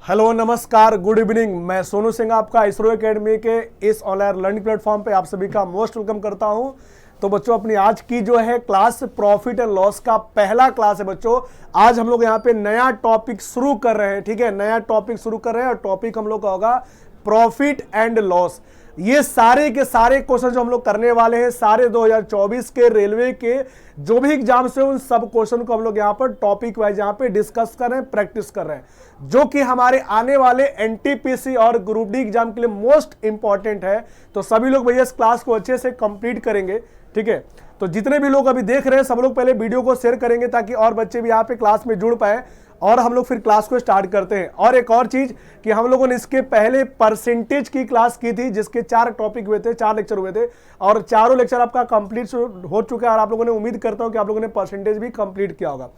Hello नमस्कार good evening. मैं सोनू सिंह आपका इसरो एकेडमी के इस ऑनलाइन लर्निंग प्लेटफॉर्म पे आप सभी का मोस्ट वेलकम करता हूं। तो बच्चों अपनी आज की जो है क्लास प्रॉफिट एंड लॉस का पहला क्लास है। बच्चों आज हम लोग यहाँ पे नया टॉपिक शुरू कर रहे हैं। ठीक है, नया टॉपिक शुरू कर रहे हैं और टॉपिक हम लोग का होगा प्रॉफिट एंड लॉस। ये सारे के सारे क्वेश्चन जो हम लोग करने वाले हैं सारे 2024 के रेलवे के जो भी एग्जाम से उन सब क्वेश्चन को हम लोग यहाँ पर टॉपिक वाइज यहाँ पे डिस्कस कर रहे हैं, प्रैक्टिस कर रहे हैं, जो कि हमारे आने वाले एनटीपीसी और ग्रुप डी एग्जाम के लिए मोस्ट इंपॉर्टेंट है। तो सभी लोग भैया इस क्लास को अच्छे से कंप्लीट करेंगे। ठीक है, तो जितने भी लोग अभी देख रहे हैं सब लोग पहले वीडियो को शेयर करेंगे ताकि और बच्चे भी यहाँ पे क्लास में जुड़ पाए और हम लोग फिर क्लास को स्टार्ट करते हैं। और एक और चीज कि हम लोगों ने इसके पहले परसेंटेज की क्लास की थी जिसके 4 टॉपिक हुए थे, 4 लेक्चर हुए थे और चारों लेक्चर आपका कंप्लीट हो चुका है और आप लोगों ने उम्मीद करता हूं कि आप लोगों ने परसेंटेज भी कंप्लीट किया होगा।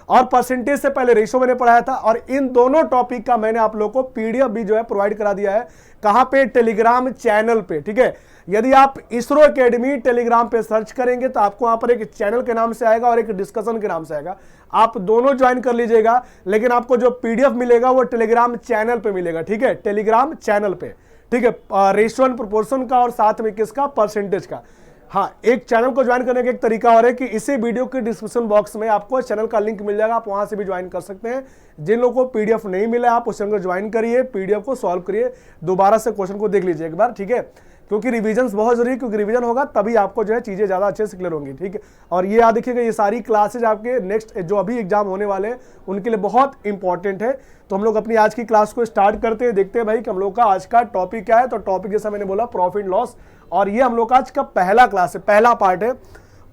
और परसेंटेज से पहले रेशो मैंने पढ़ाया था और इन दोनों टॉपिक का मैंने आप लोगों को पीडीएफ भी जो है प्रोवाइड करा दिया है। कहां पे? टेलीग्राम चैनल पे। ठीक है, यदि आप इसरो एकेडमी टेलीग्राम पे सर्च करेंगे तो आपको वहां पर एक चैनल के नाम से आएगा और एक डिस्कशन के नाम से आएगा। आप दोनों ज्वाइन कर लीजिएगा, लेकिन आपको जो पीडीएफ मिलेगा वो टेलीग्राम चैनल पे मिलेगा। ठीक है, टेलीग्राम चैनल पे। ठीक है, रेशियो एंड प्रोपोर्शन का और साथ में किसका? परसेंटेज का। हाँ, एक चैनल को ज्वाइन करने का एक तरीका और है कि इसी वीडियो के डिस्क्रिप्शन बॉक्स में आपको चैनल का लिंक मिल जाएगा, आप वहां से भी ज्वाइन कर सकते हैं। जिन लोगों को पीडीएफ नहीं मिला आप उस चैनल को ज्वाइन करिए, पीडीएफ को सॉल्व करिए, दोबारा से क्वेश्चन को देख लीजिए एक बार। ठीक है, क्योंकि रिवीजन बहुत जरूरी है, क्योंकि रिवीजन होगा तभी आपको जो है चीजें ज्यादा अच्छे से क्लियर होंगी। ठीक है, और ये याद रखिएगा ये सारी क्लासेज आपके नेक्स्ट जो अभी एग्जाम होने वाले हैं उनके लिए बहुत इंपॉर्टेंट है। तो हम लोग अपनी आज की क्लास को स्टार्ट करते हैं, देखते हैं भाई कि हम लोग का आज का टॉपिक क्या है। तो टॉपिक जैसा मैंने बोला प्रॉफिट लॉस, और ये हम लोग का आज का पहला क्लास है, पहला पार्ट है।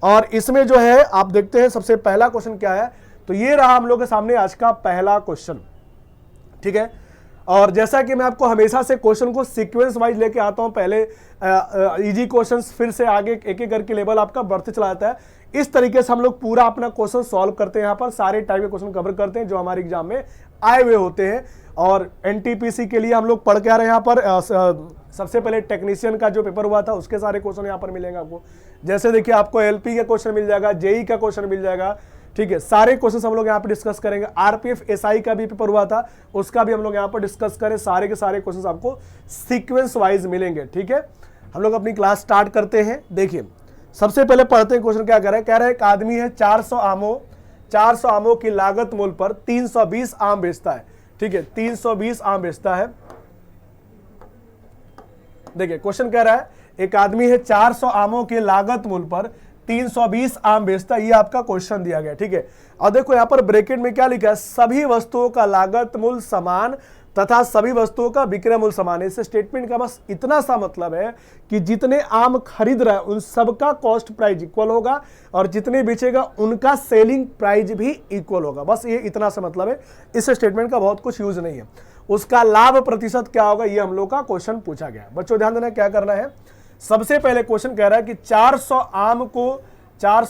और इसमें जो है आप देखते हैं सबसे पहला क्वेश्चन क्या है। तो ये रहा हम लोग के सामने आज का पहला क्वेश्चन। ठीक है, और जैसा कि मैं आपको हमेशा से क्वेश्चन को सीक्वेंस वाइज लेके आता हूं, पहले इजी क्वेश्चंस फिर से आगे एक एक करके लेवल आपका बढ़ते चला जाता है। इस तरीके से हम लोग पूरा अपना क्वेश्चन सॉल्व करते हैं, यहाँ पर सारे टाइप के क्वेश्चन कवर करते हैं जो हमारे एग्जाम में आए हुए होते हैं। और एनटीपीसी के लिए हम लोग पढ़ के आ रहे हैं। यहाँ पर सबसे पहले टेक्नीशियन का जो पेपर हुआ था उसके सारे क्वेश्चन यहाँ पर मिलेंगे आपको। जैसे देखिए आपको एलपी का क्वेश्चन मिल जाएगा, जेई का क्वेश्चन मिल जाएगा। ठीक है, सारे क्वेश्चंस हम लोग यहाँ पे डिस्कस करेंगे। आरपीएफ एसआई का भी पेपर हुआ था उसका भी हम लोग यहाँ पर डिस्कस करें। सारे के सारे क्वेश्चंस आपको सीक्वेंस वाइज मिलेंगे। ठीक है, हम लोग अपनी क्लास स्टार्ट करते हैं। देखिए सबसे पहले पढ़ते हैं क्वेश्चन क्या कह रहा है। कह रहा है एक आदमी है 400 आमों की लागत मूल्य पर 320 आम बेचता है। ठीक है, 320 आम बेचता है। देखिए क्वेश्चन कह रहा है एक आदमी है 400 आमों के लागत मूल्य पर 320 आम बेचता है, ये आपका क्वेश्चन दिया गया। ठीक है, और देखो यहाँ पर ब्रैकेट में क्या लिखा है, सभी वस्तुओं का लागत मूल्य समान तथा सभी वस्तुओं का विक्रय मूल्य समान है। इस स्टेटमेंट का बस इतना सा मतलब है कि जितने आम खरीद रहा है उन सबका कॉस्ट प्राइस इक्वल होगा और जितने बेचेगा उनका सेलिंग प्राइस भी इक्वल होगा। बस ये इतना सा मतलब है, इस स्टेटमेंट का बहुत कुछ यूज नहीं है। उसका लाभ प्रतिशत क्या होगा ये हम लोग का क्वेश्चन पूछा गया। बच्चों ध्यान देना क्या करना है। सबसे पहले क्वेश्चन कह रहा है कि 400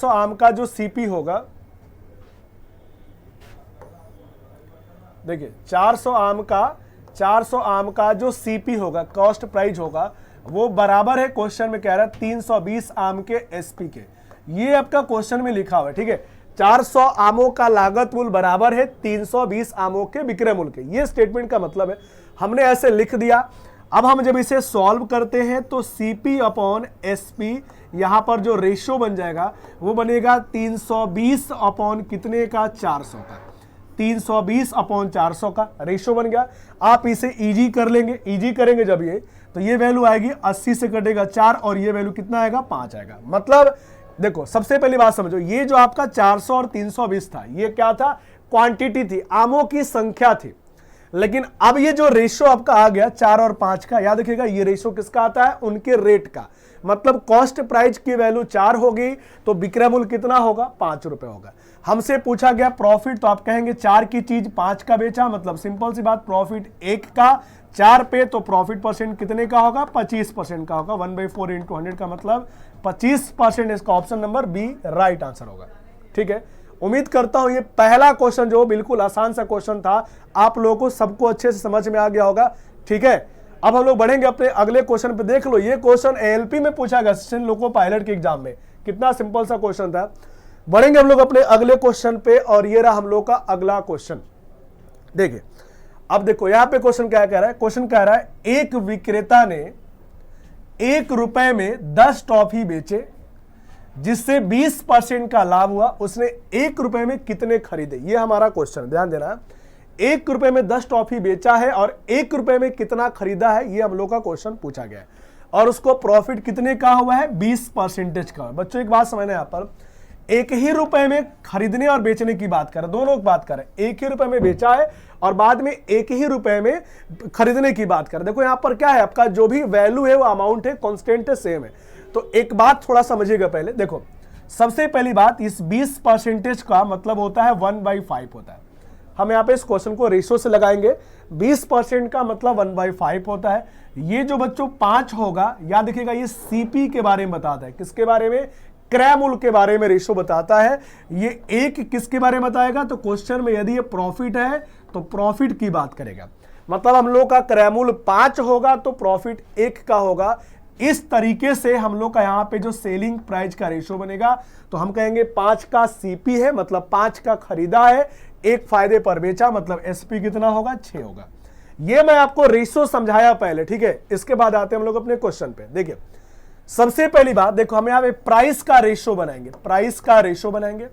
आम का जो सीपी होगा, देखिए 400 आम का जो सीपी होगा, कॉस्ट प्राइस होगा, वो बराबर है, क्वेश्चन में कह रहा है 320 आम के एसपी के। ये आपका क्वेश्चन में लिखा हुआ है। ठीक है, 400 आमों का लागत मूल्य बराबर है 320 आमों के विक्रय मूल्य के। ये स्टेटमेंट का मतलब है, हमने ऐसे लिख दिया। अब हम जब इसे सॉल्व करते हैं तो सीपी अपॉन एसपी, यहां पर जो रेशियो बन जाएगा वो बनेगा 320 अपॉन कितने का? 400 का। 320 अपॉन 400 का रेशियो बन गया। आप इसे इजी कर लेंगे, इजी करेंगे जब ये, तो ये वैल्यू आएगी 80 से कटेगा 4 और ये वैल्यू कितना आएगा? 5 आएगा। मतलब देखो सबसे पहली बात समझो, ये जो आपका 400 और 320 था ये क्या था? क्वांटिटी थी, आमों की संख्या थी। लेकिन अब ये जो रेशियो आपका आ गया 4 और 5 का, याद रखिएगा ये रेशियो किसका आता है? उनके रेट का। मतलब कॉस्ट प्राइस की वैल्यू 4 होगी तो विक्रय मूल्य कितना होगा? 5 रुपए होगा। हमसे पूछा गया प्रॉफिट, तो आप कहेंगे 4 की चीज 5 का बेचा, मतलब सिंपल सी बात, प्रॉफिट 1 का 4 पे, तो प्रॉफिट परसेंट कितने का होगा? 25% का होगा। 1/4 इंटू 100 का मतलब 25%। इसका option number B right answer होगा। ठीक है, उम्मीद करता हूं ये पहला क्वेश्चन जो बिल्कुल आसान सा क्वेश्चन था आप लोगों को सबको अच्छे से समझ में आ गया होगा। ठीक है, अब हम लोग बढ़ेंगे अपने अगले क्वेश्चन पे। देख लो ये क्वेश्चन एएलपी में पूछा गया, असिस्टेंट लोको पायलट के एग्जाम में। कितना सिंपल सा क्वेश्चन था। बढ़ेंगे हम लोग अपने अगले क्वेश्चन पे और ये रहा हम लोग का अगला क्वेश्चन। देखिए अब देखो यहां पे क्वेश्चन क्या कह रहा है, क्वेश्चन कह रहा है एक विक्रेता ने 1 रुपए में 10 टॉफी बेचे जिससे 20% का लाभ हुआ, उसने 1 रुपए में कितने खरीदे? ये हमारा क्वेश्चन, ध्यान देना। 1 रुपए में 10 टॉफी बेचा है और 1 रुपए में कितना खरीदा है, ये हम लोग का क्वेश्चन पूछा गया है। और उसको प्रॉफिट कितने का हुआ है? 20% का। बच्चों एक बात समझना, यहाँ पर 1 ही रुपए में खरीदने और बेचने की बात करें, दोनों की बात करें। 1 ही रुपए में बेचा है और बाद में 1 ही रुपए में खरीदने की बात करें। देखो यहाँ पर क्या है, आपका जो भी वैल्यू है वो अमाउंट है, कांस्टेंट है, सेम है। तो एक बात थोड़ा समझिएगा पहले। देखो सबसे पहली बात, इस 20% का मतलब होता है 1/5 होता है। हम यहाँ पे इस क्वेश्चन को रेशो से लगाएंगे। 20% का मतलब 1/5 होता है। ये जो बच्चों 5 होगा, याद रखिएगा, ये सीपी के बारे में बताता है। किसके बारे में? क्रय मूल्य के बारे में रेशो बताता है। ये 1 किसके बारे में बताएगा? तो क्वेश्चन में यदि ये प्रॉफिट है तो प्रॉफिट की बात करेगा। मतलब हम लोग का क्रय मूल्य 5 होगा तो प्रॉफिट 1 का होगा। इस तरीके से हम लोग का यहाँ पे जो सेलिंग प्राइस का रेशो बनेगा, तो हम कहेंगे 5 का सीपी है, मतलब 5 का खरीदा है, 1 फायदे पर बेचा, मतलब एसपी कितना होगा? 6 होगा। ये मैं आपको रेशो समझाया पहले, ठीक है। इसके बाद आते हैं हम लोग अपने क्वेश्चन पे। देखिए सबसे पहली बात, देखो हम यहाँ पे प्राइस का रेशो बनाएंगे। प्राइस का रेशो बनाएंगे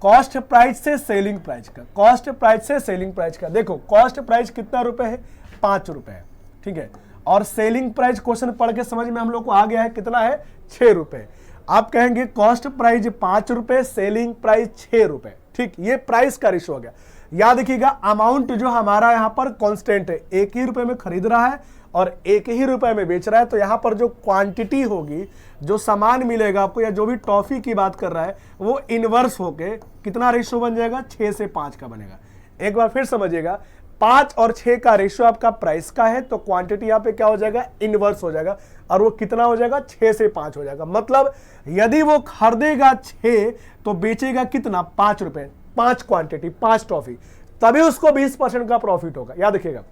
कॉस्ट प्राइस से सेलिंग प्राइस का, कॉस्ट प्राइस से सेलिंग प्राइस का। देखो कॉस्ट प्राइस कितना रुपए है? 5 रुपए है, ठीक है। और सेलिंग प्राइस क्वेश्चन पढ़ के समझ में हम लोग को आ गया है, कितना है? 6 रुपए। आप कहेंगे कॉस्ट प्राइस 5 रुपए, सेलिंग प्राइस 6 रुपए, ठीक। ये प्राइस का रेशो हो गया। याद रखिएगा अमाउंट जो हमारा यहाँ पर कांस्टेंट है, 1 ही रुपए में खरीद रहा है और 1 ही रुपए में बेच रहा है। तो यहाँ पर जो क्वांटिटी होगी, जो सामान मिलेगा आपको, या जो भी टॉफी की बात कर रहा है, वो इनवर्स होके कितना रेशो बन जाएगा? 6 से 5 का बनेगा। एक बार फिर समझिएगा, 5 और 6 का रेशो आपका प्राइस का है, तो क्वांटिटी यहाँ पे क्या हो जाएगा? इनवर्स हो जाएगा। और वो कितना हो जाएगा? 6 से 5 हो जाएगा। मतलब यदि वो खरीदेगा 6 तो बेचेगा कितना? 5 रुपए। 5 क्वांटिटी, 5 टॉफी, तभी उसको 20% का प्रॉफिट होगा। याद रखिएगा,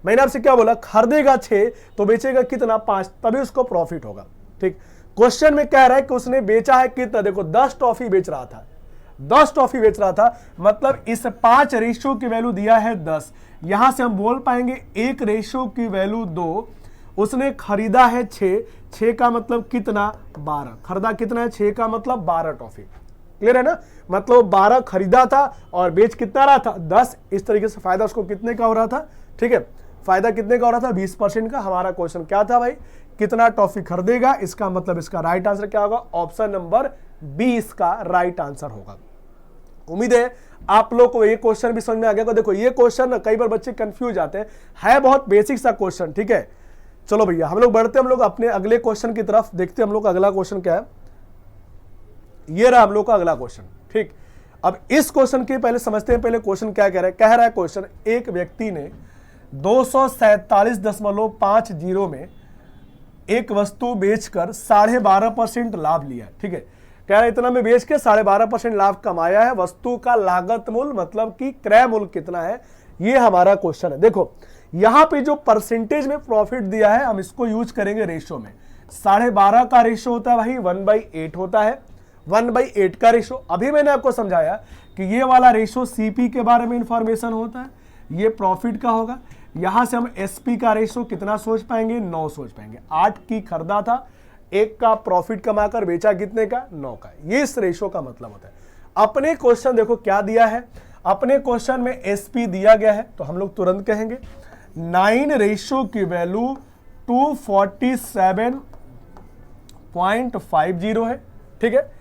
मैंने आपसे क्या बोला? खरीदेगा 6 तो बेचेगा कितना? 5, तभी उसको प्रॉफिट होगा, ठीक। क्वेश्चन में कह रहा है कि उसने बेचा है कितना? देखो 10 टॉफी बेच रहा था, 10 टॉफी बेच रहा था, मतलब इस 5 रेशो की वैल्यू दिया है 10। यहां से हम बोल पाएंगे 1 रेशो की वैल्यू 2, उसने खरीदा है 6, 6 का मतलब कितना? 12। खरीदा कितना है? 6 का मतलब 12 टॉफी। क्लियर है ना? मतलब 12 खरीदा था और बेच कितना रहा था? 10। इस तरीके से फायदा उसको कितने का हो रहा था? ठीक है, फायदा कितने का हो रहा था? 20% का। हमारा क्वेश्चन क्या था भाई? कितना टॉफी खरीदेगा? इसका मतलब इसका राइट आंसर क्या होगा? ऑप्शन नंबर 20 का राइट आंसर होगा। उम्मीद है आप लोग को ये क्वेश्चन भी समझ में आ गया। तो देखो ये क्वेश्चन ना कई बार बच्चे कंफ्यूज जाते हैं, है बहुत बेसिक सा क्वेश्चन, ठीक है। चलो भैया हम लोग बढ़ते हैं, हम लोग अपने अगले क्वेश्चन की तरफ देखते हैं। हम लोग का अगला क्वेश्चन क्या है? ये रहा हम लोग का अगला क्वेश्चन, ठीक। अब इस क्वेश्चन के पहले समझते हैं, पहले क्वेश्चन क्या कह रहा है। कह रहा है क्वेश्चन, एक व्यक्ति ने 247.50 में एक वस्तु बेचकर 12.5% लाभ लिया, ठीक है। कह रहा है इतना में बेच के 12.5% लाभ कमाया है। वस्तु का लागत मूल्य मतलब कि क्रय मूल्य कितना है, ये हमारा क्वेश्चन है। देखो यहां पे जो परसेंटेज में प्रॉफिट दिया है, हम इसको यूज करेंगे रेशो में। 12.5 का रेशो होता है भाई 1/8 होता है, 1/8 का रेशो। अभी मैंने आपको समझाया कि ये वाला रेशो सीपी के बारे में इंफॉर्मेशन होता है, ये प्रॉफिट का होगा। यहां से हम एसपी का रेशो कितना सोच पाएंगे? 9 सोच पाएंगे। 8 की खरीदा था, 1 का प्रॉफिट कमाकर बेचा कितने का? 9 का। ये इस रेशो का मतलब होता है। अपने क्वेश्चन देखो क्या दिया है, अपने क्वेश्चन में एसपी दिया गया है, तो हम लोग तुरंत कहेंगे 9 रेशो की वैल्यू 247.50 है, ठीक है।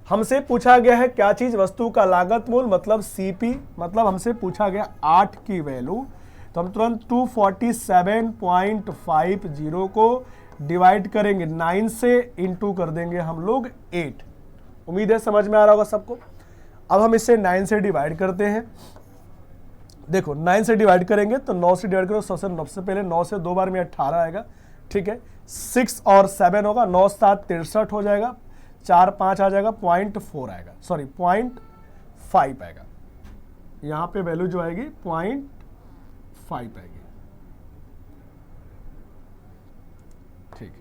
हमसे पूछा गया है क्या चीज? वस्तु का लागत मूल्य मतलब सीपी, मतलब हमसे पूछा गया 8 की वैल्यू, तो हम तुरंत 247.50 को डिवाइड करेंगे 9 से, इंटू कर देंगे हम लोग 8। उम्मीद है समझ में आ रहा होगा सबको। अब हम इसे 9 से डिवाइड करते हैं। देखो 9 से डिवाइड करेंगे तो 9 से डिवाइड करो, सबसे पहले 9 से 2 बार में 18 आएगा, ठीक है। 6 और 7 होगा, 9 7 63 हो जाएगा, 4 5 आ जाएगा, 0.4 आएगा, सॉरी 0.5 आएगा। यहां पे वैल्यू जो आएगी 0.5 आएगी, ठीक।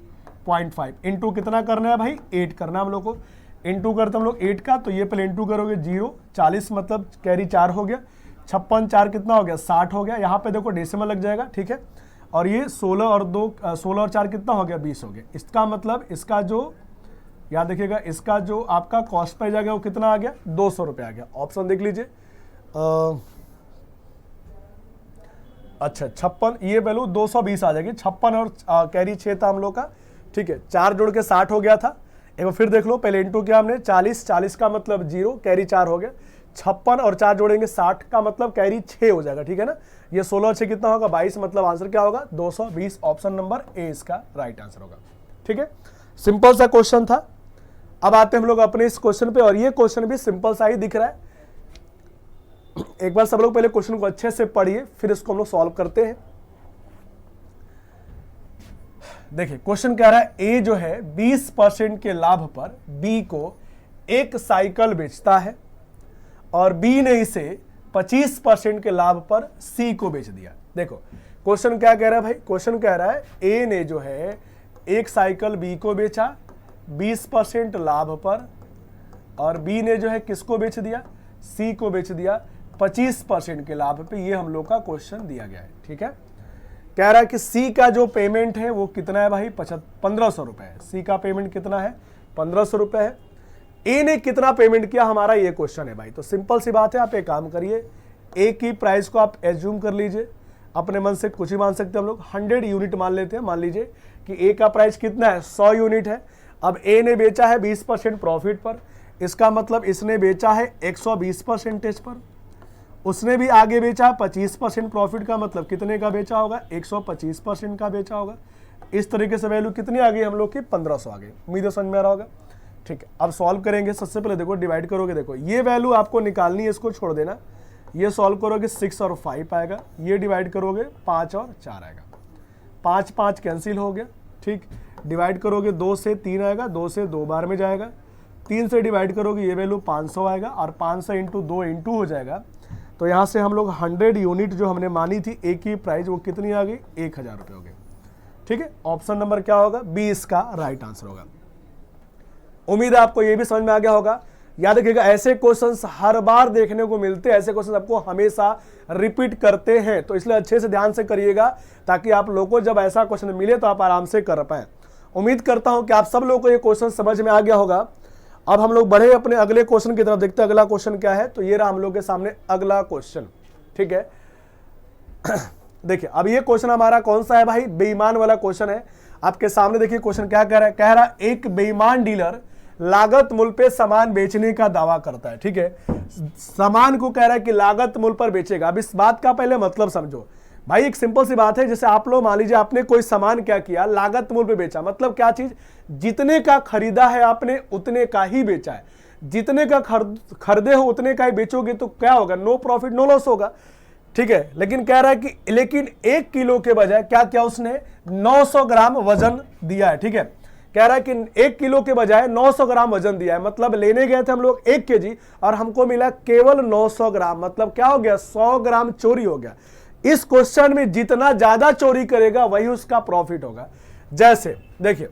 0.5 इंटू कितना करना है भाई? 8 करना हम लोग को। इंटू करते हम लोग 8 का, तो ये पहले इंटू करोगे 0, 40 मतलब कैरी 4 हो गया, 56 4 कितना हो गया 60 हो गया। यहाँ पे देखो डेसिमल लग जाएगा, ठीक है। और ये 16 और 4 कितना हो गया 20 हो गया। इसका मतलब इसका जो याद देखिएगा, इसका जो आपका कॉस्ट प्राइस आ गया वो कितना आ गया 200 रुपये आ गया। ऑप्शन देख लीजिए। अच्छा 56, ये वैल्यू 220 आ जाएगी। 56 और कैरी 6 था हम लोग का, ठीक है। 4 जोड़ के 60 हो गया था। एक बार फिर देख लो, पहले इंटू किया हमने 40 का मतलब 0, कैरी 4 हो गया। 56 और 4 जोड़ेंगे 60 का मतलब कैरी 6 हो जाएगा, ठीक है ना। ये 16 और 6 कितना होगा 22, मतलब आंसर क्या होगा 220। ऑप्शन नंबर ए इसका राइट आंसर होगा, ठीक है। सिंपल सा क्वेश्चन था। अब आते हैं हम लोग अपने इस क्वेश्चन पे, और ये क्वेश्चन भी सिंपल सा ही दिख रहा है। एक बार सब लोग पहले क्वेश्चन को अच्छे से पढ़िए, फिर इसको हम लोग सॉल्व करते हैं। देखिए क्वेश्चन कह रहा है ए जो है 20% के लाभ पर बी को एक साइकिल बेचता है और बी ने इसे 25% के लाभ पर सी को बेच दिया। देखो क्वेश्चन क्या कह रहा है भाई, क्वेश्चन कह रहा है ए ने जो है एक साइकिल बी को बेचा 20% लाभ पर, और बी ने जो है किसको बेच दिया सी को बेच दिया 25% के लाभ पे। ये हम लोग का क्वेश्चन दिया गया है, ठीक है। कह रहा है कि सी का जो पेमेंट है वो कितना है भाई 1500 रुपए है। सी का पेमेंट कितना है 1500 रुपए है। ए ने कितना पेमेंट किया, हमारा ये क्वेश्चन है भाई। तो सिंपल सी बात है, आप एक काम करिए, ए की प्राइस को आप एज्यूम कर लीजिए, अपने मन से कुछ ही मान सकते हैं हम लोग। 100 यूनिट मान लेते हैं। मान लीजिए कि ए का प्राइस कितना है 100 यूनिट है। अब ए ने बेचा है 20% प्रॉफिट पर, इसका मतलब इसने बेचा है 120% पर। उसने भी आगे बेचा 25% प्रॉफिट का, मतलब कितने का बेचा होगा 125% का बेचा होगा। इस तरीके से वैल्यू कितनी आ गई हम लोग की 1500 आ गई। उम्मीद है समझ में आ रहा होगा, ठीक है। अब सॉल्व करेंगे। सबसे पहले देखो डिवाइड करोगे, देखो ये वैल्यू आपको निकालनी है, इसको छोड़ देना। ये सॉल्व करोगे 6 और 5 आएगा। ये डिवाइड करोगे 5 और 4 आएगा। 5 5 कैंसिल हो गया, ठीक। डिवाइड करोगे 2 से 3 आएगा, 2 से 2 बार में जाएगा। 3 से डिवाइड करोगे ये वैल्यू 500 आएगा, और 500 इंटू 2 इंटू हो जाएगा। तो यहाँ से हम लोग 100 यूनिट जो हमने मानी थी ए की प्राइस वो कितनी आ गई 1000 रुपये हो गए, ठीक है। ऑप्शन नंबर क्या होगा बी इसका राइट आंसर होगा। उम्मीद है आपको ये भी समझ में आ गया होगा। याद रखिएगा ऐसे क्वेश्चंस हर बार देखने को मिलते हैं, ऐसे क्वेश्चंस आपको हमेशा रिपीट करते हैं, तो इसलिए अच्छे से ध्यान से करिएगा, ताकि आप लोगों को जब ऐसा क्वेश्चन मिले तो आप आराम से कर पाए। उम्मीद करता हूं कि आप सब लोगों को ये क्वेश्चन समझ में आ गया होगा। अब हम लोग बढ़े अपने अगले क्वेश्चन की तरफ, देखते हैं अगला क्वेश्चन क्या है। तो ये रहा हम लोग के सामने अगला क्वेश्चन, ठीक है। देखिए अब ये क्वेश्चन हमारा कौन सा है भाई, बेईमान वाला क्वेश्चन है। आपके सामने देखिए क्वेश्चन क्या कह रहा है, कह रहा है एक बेईमान डीलर लागत मूल्य पे सामान बेचने का दावा करता है, ठीक है। सामान को कह रहा है कि लागत मूल्य पर बेचेगा। अब इस बात का पहले मतलब समझो भाई। एक सिंपल सी बात है, जैसे आप लोग मान लीजिए आपने कोई सामान क्या किया लागत मूल्य पे बेचा, मतलब क्या चीज, जितने का खरीदा है आपने उतने का ही बेचा है। जितने का खरीदे हो उतने का ही बेचोगे तो क्या होगा, नो प्रॉफिट नो लॉस होगा, ठीक है। लेकिन कह रहा है कि लेकिन 1 किलो के बजाय क्या किया उसने 900 ग्राम वजन दिया है, ठीक है। कह रहा है कि 1 किलो के बजाय 900 ग्राम वजन दिया है, मतलब लेने गए थे हम लोग 1 केजी और हमको मिला केवल 900 ग्राम, मतलब क्या हो गया 100 ग्राम चोरी हो गया। इस क्वेश्चन में जितना ज्यादा चोरी करेगा वही उसका प्रॉफिट होगा। जैसे देखिए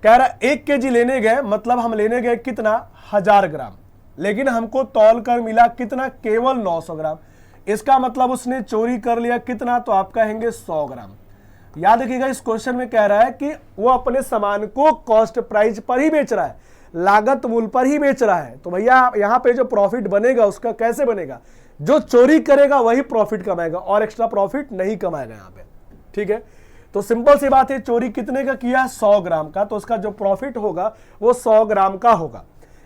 कह रहा 1 केजी लेने गए, मतलब हम लेने गए कितना 1000 ग्राम, लेकिन हमको तौल कर मिला कितना केवल 900 ग्राम। इसका मतलब उसने चोरी कर लिया कितना, तो आप कहेंगे 100 ग्राम। याद रखिएगा इस क्वेश्चन में कह रहा है कि वो अपने सामान को कॉस्ट प्राइस पर ही बेच रहा है, लागत मूल्य पर ही बेच रहा है। तो भैया यहाँ पे जो प्रॉफिट बनेगा उसका कैसे बनेगा, जो चोरी करेगा वही प्रॉफिट कमाएगा और एक्स्ट्रा प्रॉफिट नहीं कमाएगा यहाँ पे, ठीक है। तो सिंपल सी बात है, चोरी कितने का किया 100 ग्राम का, तो उसका जो प्रॉफिट होगा वो 100 ग्राम का होगा।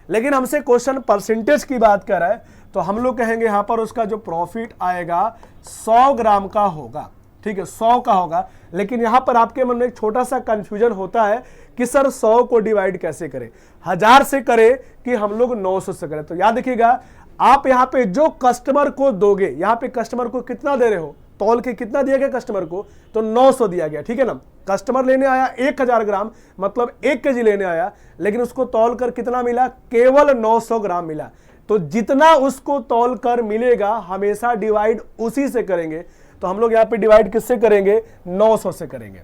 लेकिन हमसे क्वेश्चन परसेंटेज की बात कर रहा है, तो हम लोग कहेंगे यहाँ पर उसका जो प्रॉफिट आएगा 100 ग्राम का होगा, ठीक है, 100 का होगा। लेकिन यहाँ पर आपके मन में एक छोटा सा कंफ्यूजन होता है कि सर 100 को डिवाइड कैसे करें, 1000 से करें कि हम लोग 900 से करें। तो याद रखिएगा आप यहाँ पे जो कस्टमर को दोगे, यहाँ पे कस्टमर को कितना दे रहे हो, तौल के कितना दिया गया कस्टमर को, तो 900 दिया गया, ठीक है ना। कस्टमर लेने आया 1000 ग्राम, मतलब 1 केजी लेने आया, लेकिन उसको तौल कर कितना मिला, केवल 900 ग्राम मिला। तो जितना उसको तौल कर मिलेगा हमेशा डिवाइड उसी से करेंगे। तो हम लोग यहाँ पे डिवाइड किससे करेंगे, 900 से करेंगे,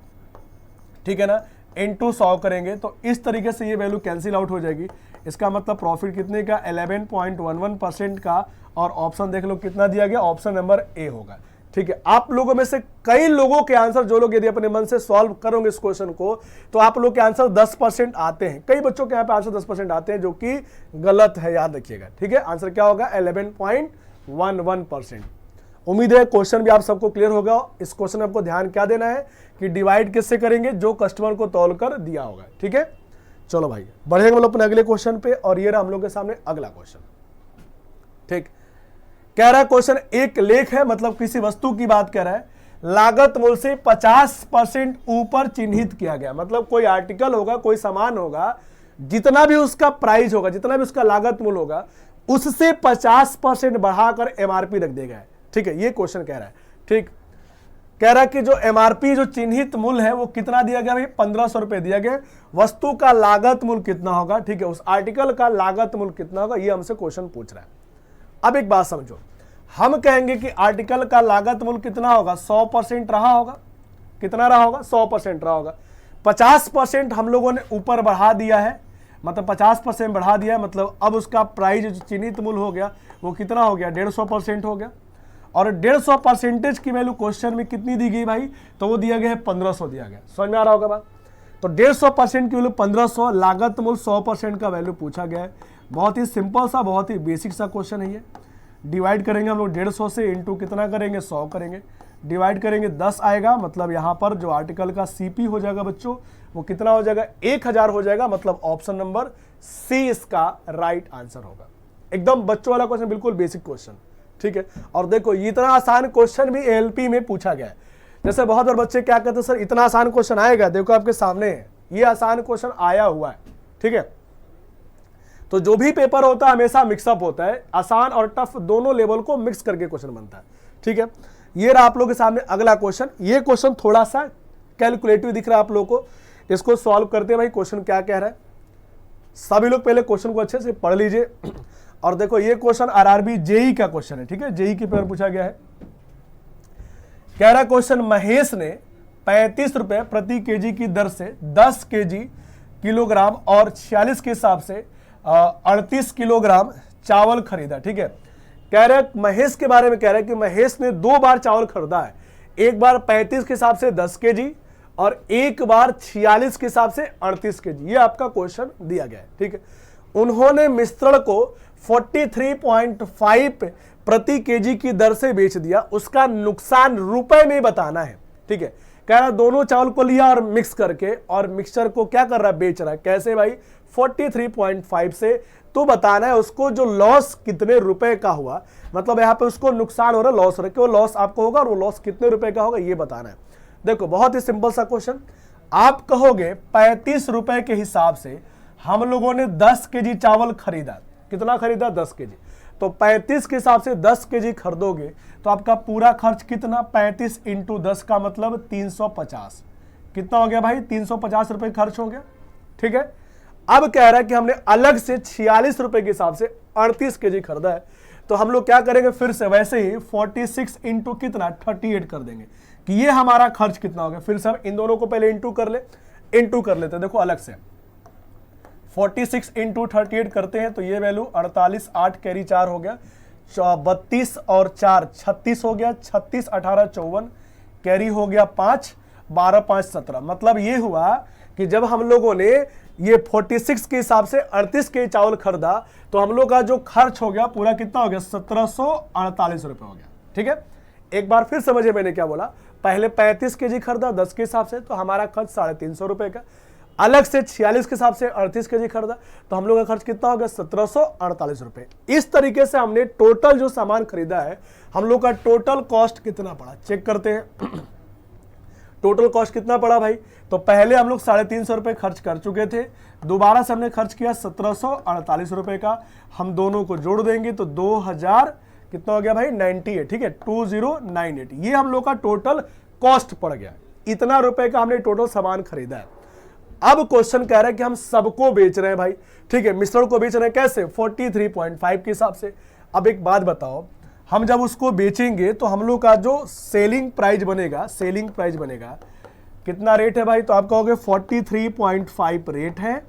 ठीक है ना। इंटू 100 करेंगे तो इस तरीके से ये वैल्यू कैंसिल आउट हो जाएगी। इसका मतलब प्रॉफिट कितने का 11.11% का, और ऑप्शन देख लो कितना दिया गया, ऑप्शन नंबर ए होगा। ठीक है, आप लोगों में से कई लोगों के आंसर, जो लोग यदि अपने मन से सॉल्व करोगे इस क्वेश्चन को, तो आप लोग के आंसर 10% आते हैं। कई बच्चों के यहाँ पे आंसर 10% आते हैं, जो कि गलत है, याद रखिएगा। ठीक है, आंसर क्या होगा 11.11%। उम्मीद है क्वेश्चन भी आप सबको क्लियर होगा। इस क्वेश्चन में आपको ध्यान क्या देना है कि डिवाइड किससे करेंगे, जो कस्टमर को तौल कर दिया होगा। ठीक है, चलो भाई बढ़ेंगे हम लोग अपने अगले क्वेश्चन पे, और ये रहा हम लोग के सामने अगला क्वेश्चन। ठीक, कह रहा है क्वेश्चन, एक लेख है, मतलब किसी वस्तु की बात कर रहा है, लागत मूल्य से 50% ऊपर चिन्हित किया गया। मतलब कोई आर्टिकल होगा, कोई सामान होगा, जितना भी उसका प्राइस होगा, जितना भी उसका लागत मूल्य होगा, उससे 50% बढ़ाकर एमआरपी रख देगा। ठीक है, ये क्वेश्चन कह रहा है। ठीक, कह रहा है कि जो एमआरपी, जो चिन्हित मूल्य है, वो कितना दिया गया भाई 1500 रुपए दिया गया। वस्तु का लागत मूल्य कितना होगा, ठीक है, उस आर्टिकल का लागत मूल्य कितना होगा, ये हमसे क्वेश्चन पूछ रहा है। अब एक बात समझो, हम कहेंगे कि आर्टिकल का लागत मूल्य कितना होगा, 100% रहा होगा। कितना रहा होगा, 100% रहा होगा। 50% हम लोगों ने ऊपर बढ़ा दिया है, मतलब 50% बढ़ा दिया है, मतलब अब उसका प्राइस जो चिन्हित मूल्य हो गया वो कितना हो गया, 150% हो गया। और 150% की वैल्यू क्वेश्चन में कितनी दी गई भाई, तो वो दिया गया है 1500 दिया गया। समझ में आ रहा होगा बात। तो 150% की वैल्यू 1500, लागत मूल्य 100% का वैल्यू पूछा गया है। बहुत ही सिंपल सा, बहुत ही बेसिक सा क्वेश्चन है ये। डिवाइड करेंगे हम लोग 150 से, इंटू कितना करेंगे 100 करेंगे, डिवाइड करेंगे 10 आएगा, मतलब यहाँ पर जो आर्टिकल का सीपी हो जाएगा बच्चों, वो कितना हो जाएगा 1000 हो जाएगा। मतलब ऑप्शन नंबर सी इसका राइट आंसर होगा। एकदम बच्चों वाला क्वेश्चन, बिल्कुल बेसिक क्वेश्चन। ठीक है, और देखो इतना आसान क्वेश्चन भी एएलपी में पूछा गया है। जैसे बहुत बार बच्चे क्या कहते हैं, सर इतना आसान क्वेश्चन आएगा, देखो आपके सामने है, ये आसान क्वेश्चन आया हुआ है। ठीक है, तो जो भी पेपर होता है हमेशा मिक्सअप होता है, आसान और टफ दोनों लेवल को मिक्स करके क्वेश्चन बनता है। ठीक है, ये रहा आप लोगों के सामने अगला क्वेश्चन। ये क्वेश्चन थोड़ा सा कैलकुलेटिव दिख रहा है आप लोगों को, इसको सॉल्व करते हैं भाई। क्वेश्चन क्या कह रहा है, सभी लोग पहले क्वेश्चन को अच्छे से पढ़ लीजिए। और देखो ये क्वेश्चन आरआरबी जेई का क्वेश्चन है। ठीक है, जेई के पेपर पूछा गया है। कह रहा क्वेश्चन, महेश ने 35 रुपए प्रति केजी की दर से 10 केजी किलोग्राम और 46 के हिसाब से 38 किलोग्राम चावल खरीदा। ठीक है, कह रहा है महेश के बारे में, कह रहा है कि महेश ने 2 बार चावल खरीदा है, एक बार 35 के हिसाब से 10 केजी और एक बार 46 के हिसाब से 38 केजी। ये आपका क्वेश्चन दिया गया है। ठीक है, उन्होंने मिश्रण को 43.5 प्रति केजी की दर से बेच दिया, उसका नुकसान रुपए में बताना है। ठीक है, कह रहा दोनों चावल को लिया और मिक्स करके, और मिक्सचर को क्या कर रहा है, बेच रहा है। कैसे भाई, 43.5 से, तो बताना है उसको जो लॉस कितने रुपए का हुआ, मतलब यहाँ पे उसको नुकसान हो रहा है, लॉस हो रहा है, कि वो लॉस आपको होगा और वो लॉस कितने रुपए का होगा, ये बताना है। देखो बहुत ही सिंपल सा क्वेश्चन, आप कहोगे 35 रुपए के हिसाब से हम लोगों ने 10 केजी चावल खरीदा। कितना खरीदा, 10 केजी। तो 35 के हिसाब से 10 केजी खरीदोगे तो आपका पूरा खर्च कितना, 35 इंटू 10 का मतलब 350। कितना हो गया भाई, 350 रुपए खर्च हो गया। ठीक है, अब कह रहा है कि हमने अलग से 46 रुपए के हिसाब से 38 केजी खरीदा है, तो हम लोग क्या करेंगे, फिर से वैसे ही 46 इंटू कितना 38 कर देंगे कि ये हमारा खर्च कितना हो गया। फिर से हम इन दोनों को पहले इंटू कर लेते हैं। देखो अलग से 46 इंटू 38 करते हैं तो ये वैल्यू 48, 8 कैरी 4 हो गया, 32 और 4 36 हो गया, 36 18 54 कैरी हो गया 5, 12 5 17। मतलब ये हुआ कि जब हम लोगों ने ये 46 के हिसाब से 38 के चावल खरीदा तो हम लोग का जो खर्च हो गया पूरा कितना हो गया, 1748 रुपए हो गया। ठीक है, एक बार फिर समझिए मैंने क्या बोला, पहले 35 केजी खरीदा 10 के हिसाब से तो हमारा खर्च 350 रुपए का, अलग से 46 के हिसाब से 38 केजी खरीदा तो हम लोग का खर्च कितना हो गया, 1748 रुपए। इस तरीके से हमने टोटल जो सामान खरीदा है, हम लोग का टोटल कॉस्ट कितना पड़ा, चेक करते हैं। टोटल कॉस्ट कितना पड़ा भाई, तो पहले हम लोग 350 रुपए खर्च कर चुके थे, दोबारा से हमने खर्च किया 1748 रुपए का। हम दोनों को जोड़ देंगे तो 2000 कितना हो गया भाई, 98। ठीक है, 2098 ये हम लोग का टोटल कॉस्ट पड़ गया। इतना रुपए का हमने टोटल सामान खरीदा है। अब क्वेश्चन कह रहा है कि हम सबको बेच रहे हैं भाई। ठीक है, मिश्रण को बेच रहे हैं कैसे, 43.5 के हिसाब से। अब एक बात बताओ, हम जब उसको बेचेंगे तो हम लोग का जो सेलिंग प्राइस बनेगा कितना रेट है भाई, तो आप कहोगे 43.5 रेट है,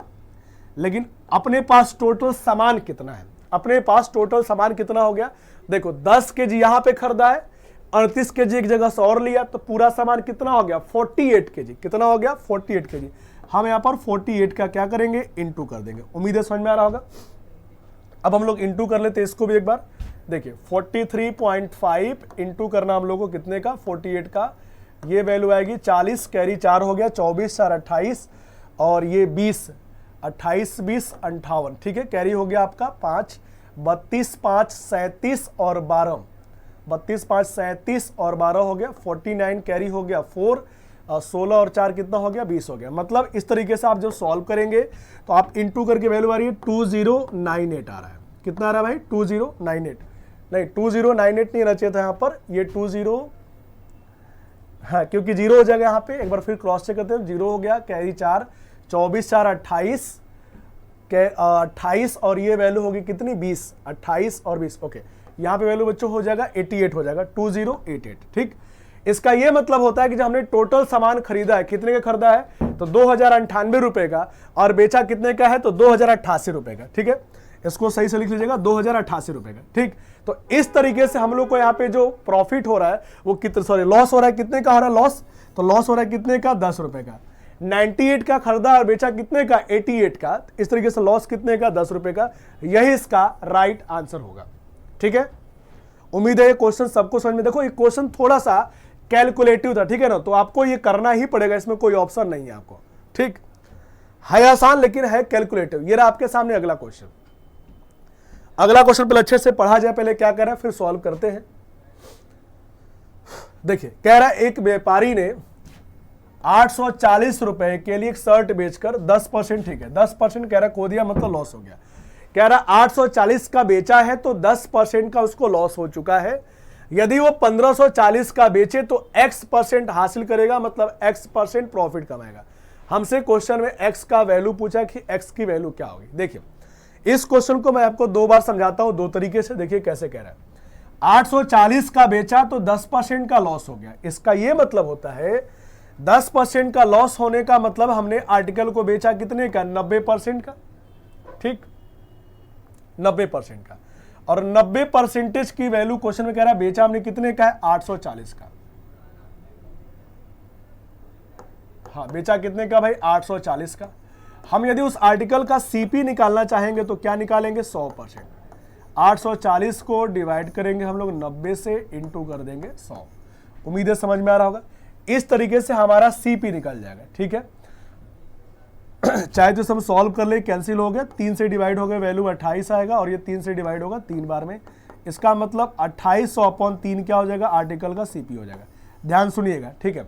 लेकिन अपने पास टोटल सामान कितना है, अपने पास टोटल सामान कितना हो गया, देखो 10 केजी यहां पे खरीदा है, 38 केजी एक जगह से और लिया, तो पूरा सामान कितना हो गया 48 केजी, कितना हो गया 48 केजी। हम यहां पर 48 का क्या करेंगे, इंटू कर देंगे। उम्मीद है समझ में आ रहा होगा। अब हम लोग इंटू कर लेते हैं इसको भी एक बार, देखिए 43.5 इंटू करना हम लोग को कितने का, 48 का, ये वैल्यू आएगी 40, कैरी 4 हो गया, 24 4 28, और ये 20, 28 20 58, ठीक है, कैरी हो गया आपका 5, 32 5 37 और 12, 32 5 37 और 12 हो गया, 49 कैरी हो गया 4, 16 और 4 कितना हो गया 20 हो गया। मतलब इस तरीके से आप जब सॉल्व करेंगे तो आप इंटू करके वैल्यू आ रही है 2098 आ रहा है, कितना आ रहा है भाई 2098, नहीं 2098 नहीं रचित है यहाँ पर, ये 20, हाँ क्योंकि जीरो हो जाएगा यहाँ पे, एक बार फिर क्रॉस चेक करते हैं, जीरो हो गया, कैरी 4, 24 4 28 के 28 और ये वैल्यू होगी कितनी 20, 28 और 20, ओके, यहाँ पे वैल्यू बच्चों हो जाएगा 88 हो जाएगा, 2088, ठीक। इसका ये मतलब होता है कि जब हमने टोटल सामान खरीदा है, कितने का खरीदा है, तो 2098 रुपए का, और बेचा कितने का है, तो 2088 रुपए का, ठीक है, इसको सही से लिख लीजिएगा 2088 रुपए का, ठीक। तो इस तरीके से हम लोग को यहाँ पे जो प्रॉफिट हो रहा है वो कितने, सॉरी लॉस हो रहा है, कितने का हो रहा है लॉस, तो लॉस हो रहा है कितने का 10 रुपए का, 98 का खरीदा और बेचा कितने का 88 का, इस तरीके से लॉस कितने का 10 रुपए का, यही इसका राइट आंसर होगा, ठीक है। उम्मीद है ये क्वेश्चन सबको समझ में, देखो ये क्वेश्चन थोड़ा सा कैलकुलेटिव था, ठीक है ना, तो आपको ये करना ही पड़ेगा, इसमें कोई ऑप्शन नहीं है आपको, ठीक है, आसान लेकिन है कैलकुलेटिव। ये रहा आपके सामने अगला क्वेश्चन। अगला क्वेश्चन पहले अच्छे से पढ़ा जाए, पहले क्या कर रहा है फिर सॉल्व करते हैं। देखिए कह रहा है एक व्यापारी ने 840 रुपए के लिए एक शर्ट बेचकर 10%, ठीक है 10% कह रहा खो दिया, मतलब लॉस हो गया। कह रहा 840 का बेचा है तो 10% का उसको लॉस हो चुका है, यदि वो 1540 का बेचे तो x% हासिल करेगा, मतलब x% प्रॉफिट कमाएगा। हमसे क्वेश्चन में x का वैल्यू पूछा कि x की वैल्यू क्या होगी। देखिए इस क्वेश्चन को मैं आपको दो बार समझाता हूं, दो तरीके से, देखिए कैसे कह रहा है। 840 का बेचा तो 10% का लॉस हो गया, इसका यह मतलब होता है 10% का लॉस होने का मतलब हमने आर्टिकल को बेचा कितने का 90% का, ठीक 90% का, और 90% की वैल्यू क्वेश्चन में कह रहा है बेचा हमने कितने का है 840 का, हाँ बेचा कितने का भाई 840 का। हम यदि उस आर्टिकल का सीपी निकालना चाहेंगे तो क्या निकालेंगे 100%, 840 को डिवाइड करेंगे हम लोग 90 से, इंटू कर देंगे 100। उम्मीद है समझ में आ रहा होगा। इस तरीके से हमारा सीपी निकल जाएगा, ठीक है। चाहे तो सब सॉल्व कर ले, कैंसिल हो गया, 3 से डिवाइड हो गए वैल्यू 28 आएगा, और ये 3 से डिवाइड होगा 3 बार में, इसका मतलब 2800/3 क्या हो जाएगा आर्टिकल का सीपी हो जाएगा। ध्यान सुनिएगा, ठीक है।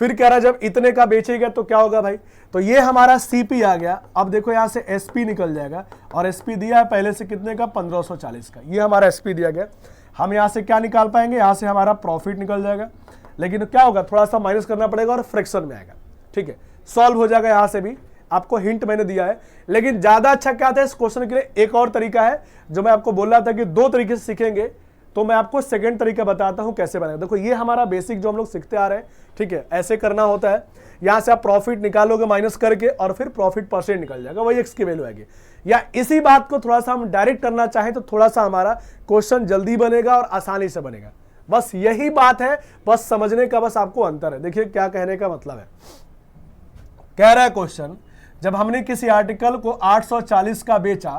फिर कह रहा है जब इतने का बेचेगा तो क्या होगा भाई, तो ये हमारा सीपी आ गया। अब देखो यहां से एसपी निकल जाएगा, और एसपी दिया है पहले से कितने का 1540 का, ये हमारा एसपी दिया गया। हम यहां से क्या निकाल पाएंगे, यहां से हमारा प्रॉफिट निकल जाएगा, लेकिन क्या होगा थोड़ा सा माइनस करना पड़ेगा और फ्रैक्शन में आएगा, ठीक है। सॉल्व हो जाएगा, यहां से भी आपको हिंट मैंने दिया है। लेकिन ज्यादा अच्छा क्या था इस क्वेश्चन के लिए, एक और तरीका है जो मैं आपको बोल रहा था कि दो तरीके से सीखेंगे, तो मैं आपको सेकंड तरीका बताता हूं कैसे बनेगा। देखो ये हमारा बेसिक जो हम लोग सीखते आ रहे हैं, ठीक है, ऐसे करना होता है। यहां से आप प्रॉफिट निकालोगे माइनस करके, और फिर प्रॉफिट परसेंट निकल जाएगा, वही एक्स की वैल्यू आएगी। या इसी बात को थोड़ा सा हम डायरेक्ट करना चाहें तो थोड़ा सा हमारा क्वेश्चन जल्दी बनेगा और आसानी से बनेगा। बस यही बात है, बस समझने का बस आपको अंतर है। देखिए क्या कहने का मतलब है, कह रहा है क्वेश्चन जब हमने किसी आर्टिकल को 840 का बेचा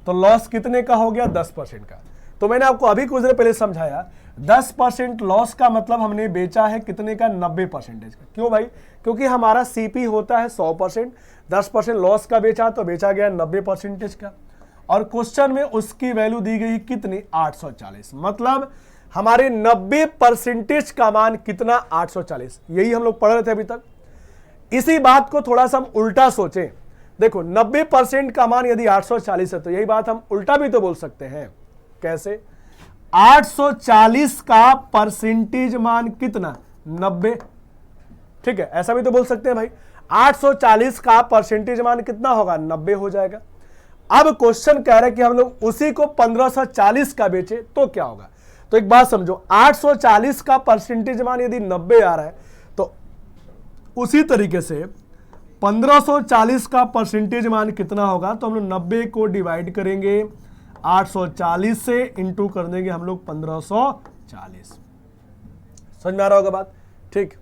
तो लॉस कितने का हो गया 10% का। तो मैंने आपको अभी कुछ देर पहले समझाया 10% लॉस का मतलब हमने बेचा है कितने का 90% का। क्यों भाई, क्योंकि हमारा सीपी होता है 100%, 10% लॉस का बेचा तो बेचा गया 90% का, और क्वेश्चन में उसकी वैल्यू दी गई कितनी 840, मतलब हमारे 90% का मान कितना 840। यही हम लोग पढ़ रहे थे अभी तक। इसी बात को थोड़ा सा हम उल्टा सोचें, देखो 90% का मान यदि 840 है तो यही बात हम उल्टा भी तो बोल सकते हैं। कैसे, 840 का परसेंटेज मान कितना 90, ठीक है, ऐसा भी तो बोल सकते हैं भाई। 840 का परसेंटेज मान कितना होगा 90 हो जाएगा। अब क्वेश्चन कह रहा है कि हम लोग उसी को 1540 का बेचे तो क्या होगा। तो एक बात समझो, 840 का परसेंटेज मान यदि 90 आ रहा है तो उसी तरीके से 1540 का परसेंटेज मान कितना होगा, तो हम लोग 90 को डिवाइड करेंगे 840 से, इंटू कर देंगे हम लोग 1540। समझ में आ रहा होगा बात? ठीक,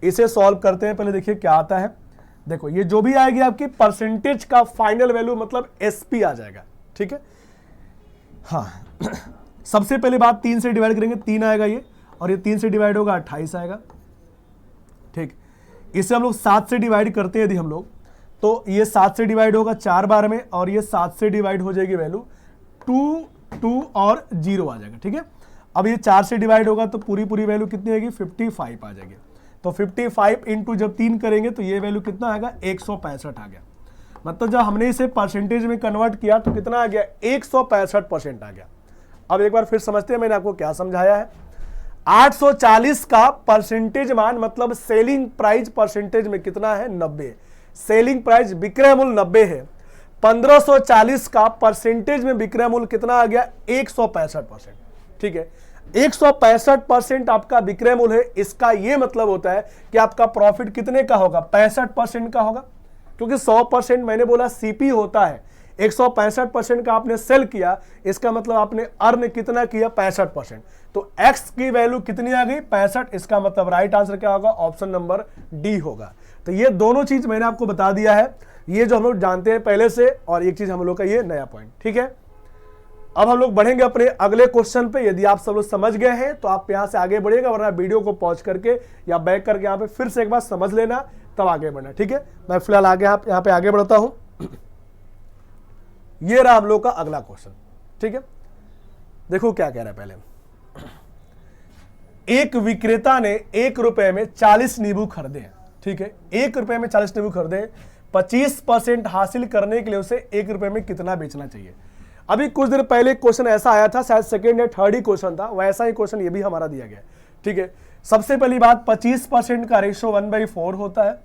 इसे सॉल्व करते हैं। पहले देखिए क्या आता है। देखो ये जो भी आएगी आपकी परसेंटेज का फाइनल वैल्यू मतलब एसपी आ जाएगा। ठीक है, हाँ सबसे पहले बात 3 से डिवाइड करेंगे, 3 आएगा ये, और ये 3 से डिवाइड होगा 28 आएगा। ठीक, इसे हम लोग 7 से डिवाइड करते हैं यदि हम लोग, तो ये 7 से डिवाइड होगा 4 बार में, और ये 7 से डिवाइड हो जाएगी वैल्यू 2 2 और 0 आ जाएगा। ठीक है, अब ये 4 से डिवाइड होगा तो पूरी वैल्यू कितनी आएगी, 55 आ जाएगी। तो 55 इंटू जब 3 करेंगे तो ये वैल्यू कितना आएगा, 165 आ गया। मतलब जब हमने इसे परसेंटेज में कन्वर्ट किया तो कितना आ गया, 165% आ गया। अब एक बार फिर समझते हैं मैंने आपको क्या समझाया है। 840 का परसेंटेज मान मतलब सेलिंग प्राइस परसेंटेज में कितना है, 90। सेलिंग प्राइस विक्रय मूल्य 90 है। 1540 का परसेंटेज में विक्रय मूल्य कितना आ गया, 165%। ठीक है, 165% आपका विक्रय मूल्य है। इसका यह मतलब होता है कि आपका प्रॉफिट कितने का होगा, 65% का होगा, क्योंकि 100% मैंने बोला सीपी होता है। 165% का आपने सेल किया, इसका मतलब आपने अर्न कितना किया, 65%। तो एक्स की वैल्यू कितनी आ गई, 65। इसका मतलब राइट आंसर क्या होगा, ऑप्शन नंबर डी होगा। तो ये दोनों चीज मैंने आपको बता दिया है, ये जो हम लोग जानते हैं पहले से, और एक चीज हम लोग का ये नया पॉइंट। ठीक है, अब हम लोग बढ़ेंगे अपने अगले क्वेश्चन पे। यदि आप सब लोग समझ गए हैं तो आप यहां से आगे बढ़िएगा, वरना वीडियो को पॉज करके या बैक करके यहाँ पे फिर से एक बार समझ लेना, तब आगे बढ़ना। ठीक है, मैं फिलहाल आगे यहाँ पे आगे बढ़ता हूं। ये रहा हम लोग का अगला क्वेश्चन। ठीक है, देखो क्या कह रहा है। पहले एक विक्रेता ने 1 रुपए में 40 नींबू खरीदे। ठीक है, 1 रुपए में 40 नींबू खरीदे। 25% हासिल करने के लिए उसे 1 रुपए में कितना बेचना चाहिए। अभी कुछ देर पहले क्वेश्चन ऐसा आया था, शायद सेकंड या थर्ड ही क्वेश्चन था, वैसा ही क्वेश्चन ये भी हमारा दिया गया। ठीक है, सबसे पहली बात 25% का रेशियो 1/4 होता है।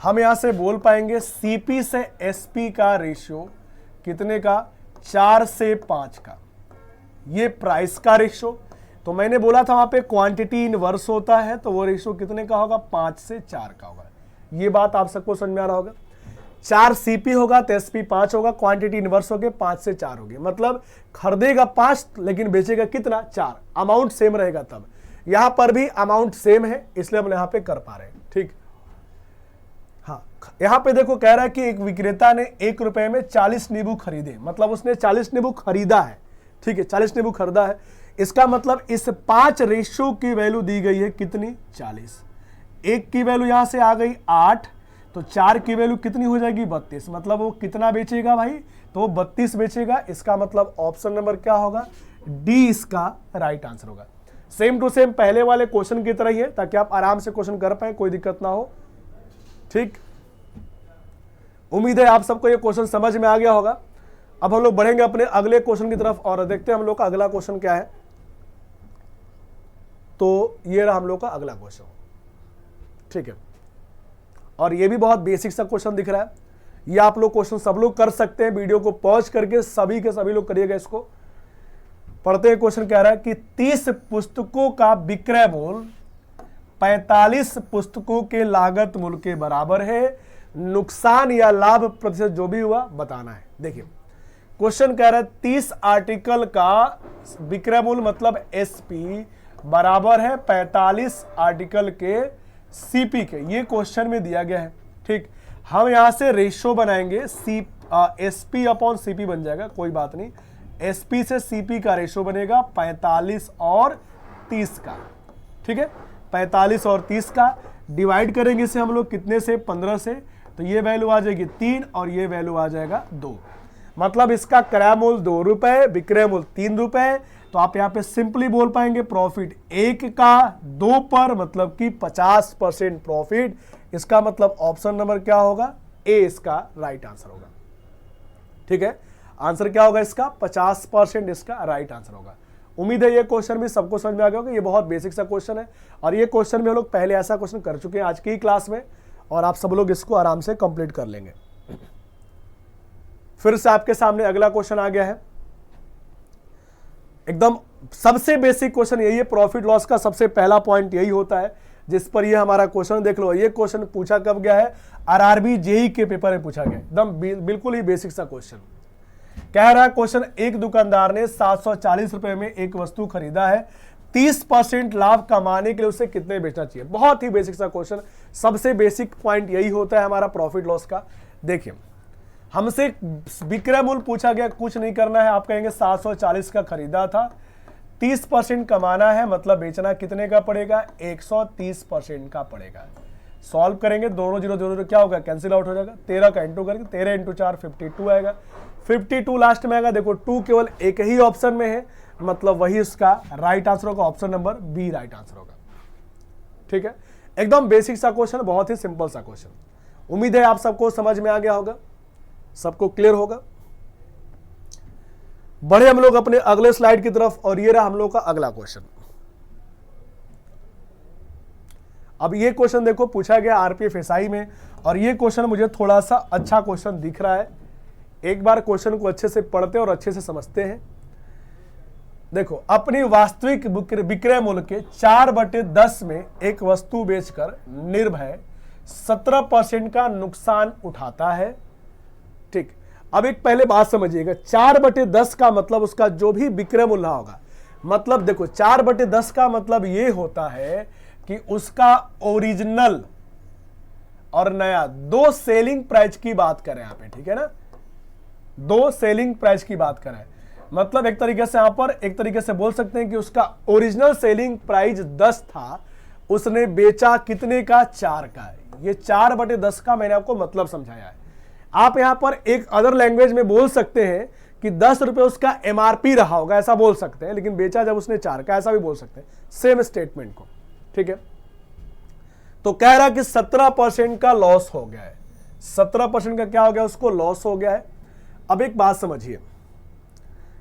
हम यहां से बोल पाएंगे सीपी से एसपी का रेशियो कितने का, 4 से 5 का। ये प्राइस का रेशियो, तो मैंने बोला था वहां पे क्वांटिटी इनवर्स होता है, तो वो रेशियो कितने का होगा, 5 से 4 का होगा। ये बात आप सबको समझ में आ रहा होगा। 4 सीपी होगा तो एसपी 5 होगा, क्वांटिटी इनवर्स हो गए 5 से 4 हो गए। मतलब खरीदेगा 5 लेकिन बेचेगा कितना, 4। अमाउंट सेम रहेगा। तब यहां पर भी अमाउंट सेम है, इसलिए हम यहां पे कर पा रहे हैं। ठीक, हाँ यहां पे देखो कह रहा है कि एक विक्रेता ने 1 रुपए में 40 नींबू खरीदे, मतलब उसने 40 नींबू खरीदा है। ठीक है, 40 नींबू खरीदा है। इसका मतलब इस 5 रेशियो की वैल्यू दी गई है कितनी, 40। 1 की वैल्यू यहां से आ गई 8, तो 4 की वैल्यू कितनी हो जाएगी, 32। मतलब वो कितना बेचेगा भाई, तो वो 32 बेचेगा। इसका मतलब ऑप्शन नंबर क्या होगा, डी इसका राइट आंसर होगा। सेम टू सेम पहले वाले क्वेश्चन की तरह ही है, ताकि आप आराम से क्वेश्चन कर पाए, कोई दिक्कत ना हो। ठीक, उम्मीद है आप सबको ये क्वेश्चन समझ में आ गया होगा। अब हम लोग बढ़ेंगे अपने अगले क्वेश्चन की तरफ और देखते हैं हम लोग का अगला क्वेश्चन क्या है। तो ये रहा हम लोग का अगला क्वेश्चन। ठीक है, और ये भी बहुत बेसिक सा क्वेश्चन दिख रहा है। ये आप लोग क्वेश्चन सब लोग कर सकते हैं, वीडियो को पॉज करके सभी के सभी लोग करिएगा। इसको पढ़ते हैं। क्वेश्चन कह रहा है कि 30 पुस्तकों का विक्रय मूल्य 45 पुस्तकों के लागत मूल्य के बराबर है। नुकसान या लाभ प्रतिशत जो भी हुआ बताना है। देखिए क्वेश्चन कह रहा है 30 आर्टिकल का विक्रय मूल्य मतलब एसपी बराबर है 45 आर्टिकल के सीपी के। ये क्वेश्चन में दिया गया है। ठीक, हम यहां से रेशियो बनाएंगे, एसपी अपॉन सीपी बन जाएगा, कोई बात नहीं। एसपी से सीपी का रेशियो बनेगा 45 और 30 का। ठीक है, 45 और 30 का डिवाइड करेंगे इसे हम लोग कितने से, 15 से, तो ये वैल्यू आ जाएगी 3 और ये वैल्यू आ जाएगा 2। मतलब इसका क्रय मूल्य 2 रुपए, विक्रय मूल्य 3 रुपए। तो आप यहां पे सिंपली बोल पाएंगे प्रॉफिट 1 का 2 पर, मतलब कि 50% प्रॉफिट। इसका मतलब ऑप्शन नंबर क्या होगा, ए इसका राइट आंसर होगा। ठीक है, आंसर क्या होगा इसका, 50% इसका राइट आंसर होगा। उम्मीद है ये क्वेश्चन भी सबको समझ में आ गया होगा। ये बहुत बेसिक सा क्वेश्चन है और ये क्वेश्चन भी हम लोग पहले ऐसा क्वेश्चन कर चुके हैं आज की क्लास में, और आप सब लोग इसको आराम से कंप्लीट कर लेंगे। फिर से आपके सामने अगला क्वेश्चन आ गया है। एकदम सबसे बेसिक क्वेश्चन यही है, प्रॉफिट लॉस का सबसे पहला पॉइंट यही होता है जिस पर ये हमारा क्वेश्चन देख लो। ये क्वेश्चन पूछा कब गया है, आरआरबी जेई के पेपर में पूछा गया, एकदम बिल्कुल ही बेसिक सा क्वेश्चन। कह रहा है क्वेश्चन, एक दुकानदार ने 740 रुपए में एक वस्तु खरीदा है, 30% लाभ कमाने के लिए उसे कितने बेचना चाहिए। बहुत ही बेसिक सा क्वेश्चन, सबसे बेसिक पॉइंट यही होता है हमारा प्रॉफिट लॉस का। देखिए हमसे विक्रय मूल्य पूछा गया, कुछ नहीं करना है, आप कहेंगे 740 का खरीदा था, 30% कमाना है, मतलब बेचना कितने का पड़ेगा, 130% का पड़ेगा। सॉल्व करेंगे, दोनों जीरो जीरो क्या होगा, कैंसिल आउट हो जाएगा, 13 का इंटू करके 13 इंटू 4 52 आएगा, 52 लास्ट में आएगा। देखो 2 केवल एक ही ऑप्शन में है, मतलब वही उसका राइट आंसर होगा, option number B right answer होगा। ठीक है, एकदम बेसिक सा क्वेश्चन, बहुत ही सिंपल सा क्वेश्चन। उम्मीद है आप सबको समझ में आ गया होगा, सबको क्लियर होगा। बढ़े हम लोग अपने अगले स्लाइड की तरफ, और ये रहा हम लोग का अगला क्वेश्चन। अब ये क्वेश्चन देखो पूछा गया आरपीएफएसआई में, और ये क्वेश्चन मुझे थोड़ा सा अच्छा क्वेश्चन दिख रहा है। एक बार क्वेश्चन को अच्छे से पढ़ते और अच्छे से समझते हैं। देखो, अपनी वास्तविक विक्रय मूल्य के 4/10 में एक वस्तु बेचकर निर्भय 17% का नुकसान उठाता है। ठीक, अब एक पहले बात समझिएगा, 4/10 का मतलब उसका जो भी विक्रय मूल्य होगा, मतलब देखो 4/10 का मतलब ये होता है कि उसका ओरिजिनल और नया दो सेलिंग प्राइस की बात करें यहाँ पे, ठीक है ना, दो सेलिंग प्राइस की बात करें, मतलब एक तरीके से यहां पर एक तरीके से बोल सकते हैं कि उसका ओरिजिनल सेलिंग प्राइस 10 था, उसने बेचा कितने का, 4 का। ये 4/10 का मैंने आपको मतलब समझाया है। आप यहां पर एक अदर लैंग्वेज में बोल सकते हैं कि 10 रुपए उसका एमआरपी रहा होगा, ऐसा बोल सकते हैं, लेकिन बेचा जब उसने 4 का, ऐसा भी बोल सकते हैं सेम स्टेटमेंट को। ठीक है, तो कह रहा कि 17% का लॉस हो गया है, 17% का क्या हो गया, उसको लॉस हो गया है। अब एक बात समझिए,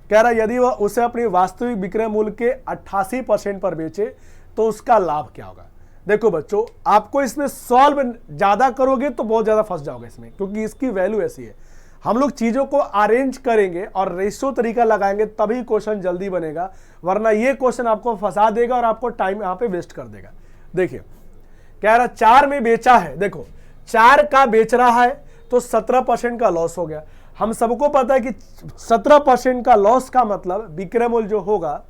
कह रहा यदि वह उसे अपनी वास्तविक विक्रय मूल्य के 88% पर बेचे तो उसका लाभ क्या होगा। देखो बच्चों, आपको इसमें सॉल्व ज्यादा करोगे तो बहुत ज्यादा फंस जाओगे इसमें, क्योंकि इसकी वैल्यू ऐसी है। हम लोग चीजों को अरेंज करेंगे और रेशियो तरीका लगाएंगे तभी क्वेश्चन जल्दी बनेगा, वरना ये क्वेश्चन आपको फंसा देगा और आपको टाइम यहां पे वेस्ट कर देगा। देखिए कह रहा 4 में बेचा है, देखो 4 का बेच रहा है तो 17% का लॉस हो गया। हम सबको पता है कि 17% का लॉस का मतलब विक्रय मूल्य जो होगा